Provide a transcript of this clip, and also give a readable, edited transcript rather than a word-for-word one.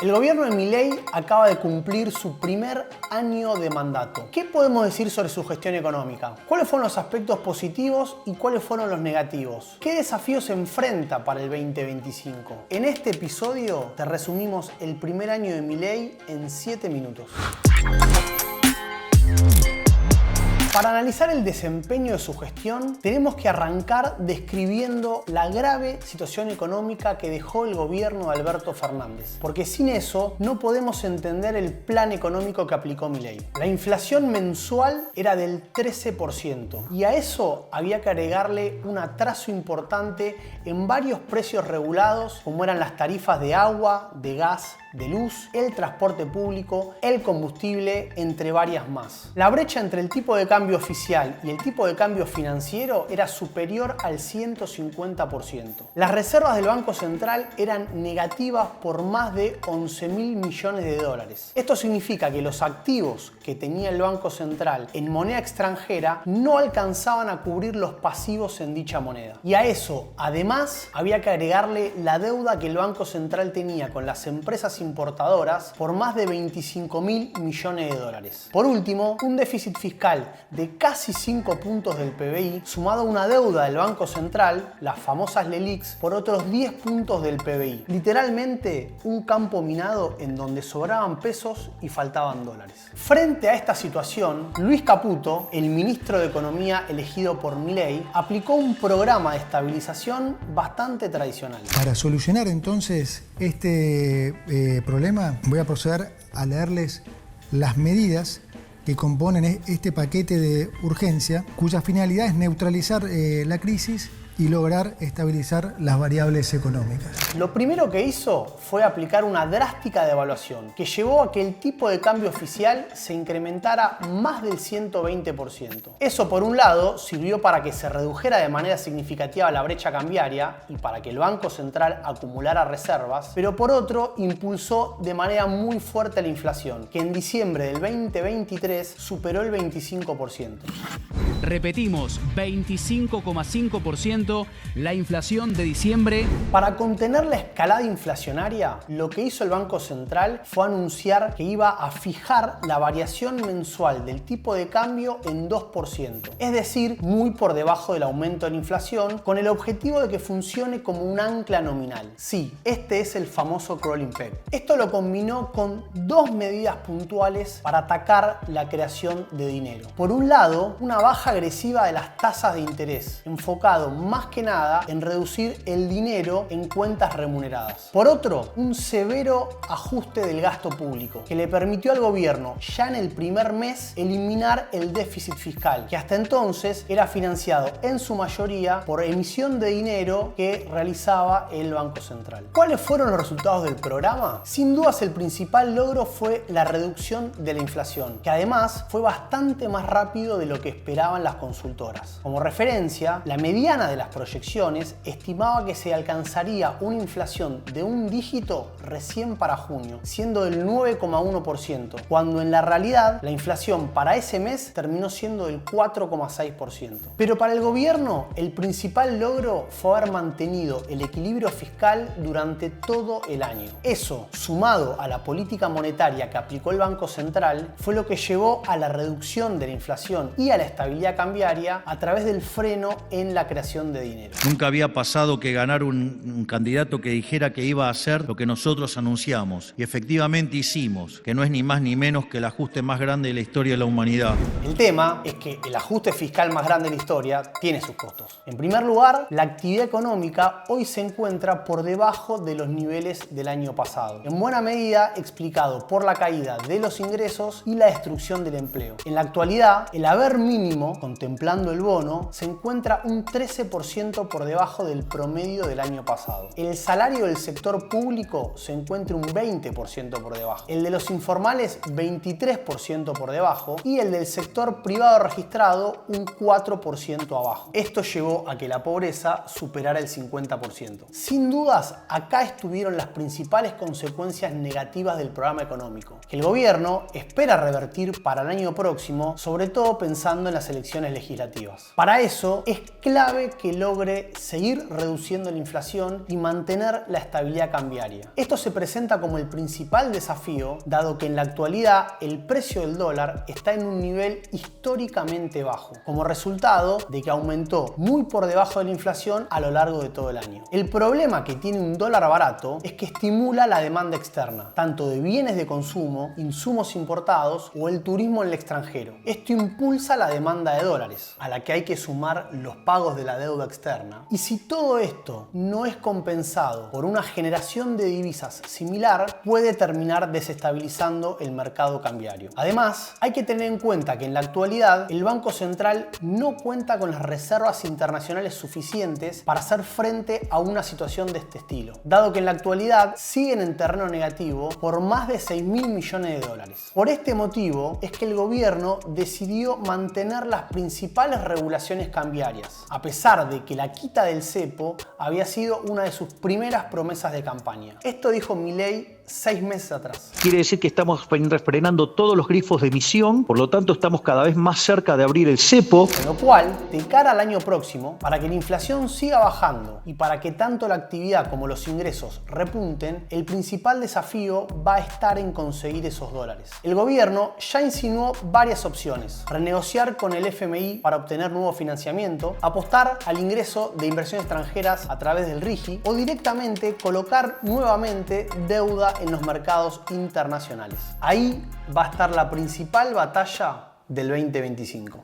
El gobierno de Milei acaba de cumplir su primer año de mandato. ¿Qué podemos decir sobre su gestión económica? ¿Cuáles fueron los aspectos positivos y cuáles fueron los negativos? ¿Qué desafíos se enfrenta para el 2025? En este episodio te resumimos el primer año de Milei en 7 minutos. Para analizar el desempeño de su gestión, tenemos que arrancar describiendo la grave situación económica que dejó el gobierno de Alberto Fernández, porque sin eso no podemos entender el plan económico que aplicó Milei. La inflación mensual era del 13% y a eso había que agregarle un atraso importante en varios precios regulados, como eran las tarifas de agua, de gas, de luz, el transporte público, el combustible, entre varias más. La brecha entre el tipo de cambio oficial y el tipo de cambio financiero era superior al 150%. Las reservas del Banco Central eran negativas por más de 11.000 millones de dólares. Esto significa que los activos que tenía el Banco Central en moneda extranjera no alcanzaban a cubrir los pasivos en dicha moneda. Y a eso, además, había que agregarle la deuda que el Banco Central tenía con las empresas importadoras por más de 25.000 millones de dólares. Por último, un déficit fiscal de casi 5 puntos del PBI, sumado a una deuda del Banco Central, las famosas LELIQs, por otros 10 puntos del PBI. Literalmente, un campo minado en donde sobraban pesos y faltaban dólares. Frente a esta situación, Luis Caputo, el ministro de Economía elegido por Milei, aplicó un programa de estabilización bastante tradicional. Para solucionar entonces este problema, voy a proceder a leerles las medidas que componen este paquete de urgencia, cuya finalidad es neutralizar la crisis y lograr estabilizar las variables económicas. Lo primero que hizo fue aplicar una drástica devaluación que llevó a que el tipo de cambio oficial se incrementara más del 120%. Eso, por un lado, sirvió para que se redujera de manera significativa la brecha cambiaria y para que el Banco Central acumulara reservas, pero por otro, impulsó de manera muy fuerte la inflación, que en diciembre del 2023 superó el 25%. Repetimos, 25,5% la inflación de diciembre. Para contener la escalada inflacionaria, lo que hizo el Banco Central fue anunciar que iba a fijar la variación mensual del tipo de cambio en 2%, es decir, muy por debajo del aumento de la inflación, con el objetivo de que funcione como un ancla nominal. Sí, este es el famoso crawling peg. Esto lo combinó con dos medidas puntuales para atacar la creación de dinero. Por un lado, una baja agresiva de las tasas de interés, enfocado más que nada en reducir el dinero en cuentas remuneradas. Por otro, un severo ajuste del gasto público, que le permitió al gobierno ya en el primer mes eliminar el déficit fiscal, que hasta entonces era financiado en su mayoría por emisión de dinero que realizaba el Banco Central. ¿Cuáles fueron los resultados del programa? Sin dudas, el principal logro fue la reducción de la inflación, que además fue bastante más rápido de lo que esperaban las consultoras. Como referencia, la mediana de las proyecciones estimaba que se alcanzaría una inflación de un dígito recién para junio, siendo del 9,1%, cuando en la realidad la inflación para ese mes terminó siendo del 4,6%. Pero para el gobierno, el principal logro fue haber mantenido el equilibrio fiscal durante todo el año. Eso, sumado a la política monetaria que aplicó el Banco Central, fue lo que llevó a la reducción de la inflación y a la estabilidad cambiaria a través del freno en la creación de dinero. Nunca había pasado que ganar un candidato que dijera que iba a hacer lo que nosotros anunciamos y efectivamente hicimos, que no es ni más ni menos que el ajuste más grande de la historia de la humanidad. El tema es que el ajuste fiscal más grande de la historia tiene sus costos. En primer lugar, la actividad económica hoy se encuentra por debajo de los niveles del año pasado, en buena medida explicado por la caída de los ingresos y la destrucción del empleo. En la actualidad, el haber mínimo, contemplando el bono, se encuentra un 13% por debajo del promedio del año pasado. El salario del sector público se encuentra un 20% por debajo. El de los informales, 23% por debajo. Y el del sector privado registrado, un 4% abajo. Esto llevó a que la pobreza superara el 50%. Sin dudas, acá estuvieron las principales consecuencias negativas del programa económico, que el gobierno espera revertir para el año próximo, sobre todo pensando en las elecciones elecciones legislativas. Para eso es clave que logre seguir reduciendo la inflación y mantener la estabilidad cambiaria. Esto se presenta como el principal desafío, dado que en la actualidad el precio del dólar está en un nivel históricamente bajo, como resultado de que aumentó muy por debajo de la inflación a lo largo de todo el año. El problema que tiene un dólar barato es que estimula la demanda externa, tanto de bienes de consumo, insumos importados o el turismo en el extranjero. Esto impulsa la demanda de dólares, a la que hay que sumar los pagos de la deuda externa. Y si todo esto no es compensado por una generación de divisas similar, puede terminar desestabilizando el mercado cambiario. Además, hay que tener en cuenta que en la actualidad el Banco Central no cuenta con las reservas internacionales suficientes para hacer frente a una situación de este estilo, dado que en la actualidad siguen en terreno negativo por más de 6.000 millones de dólares. Por este motivo es que el gobierno decidió mantener las principales regulaciones cambiarias, a pesar de que la quita del cepo había sido una de sus primeras promesas de campaña. Esto dijo Milei 6 meses atrás. Quiere decir que estamos frenando todos los grifos de emisión, por lo tanto estamos cada vez más cerca de abrir el cepo. Con lo cual, de cara al año próximo, para que la inflación siga bajando y para que tanto la actividad como los ingresos repunten, el principal desafío va a estar en conseguir esos dólares. El gobierno ya insinuó varias opciones: renegociar con el FMI para obtener nuevo financiamiento, apostar al ingreso de inversiones extranjeras a través del RIGI o directamente colocar nuevamente deuda en los mercados internacionales. Ahí va a estar la principal batalla del 2025.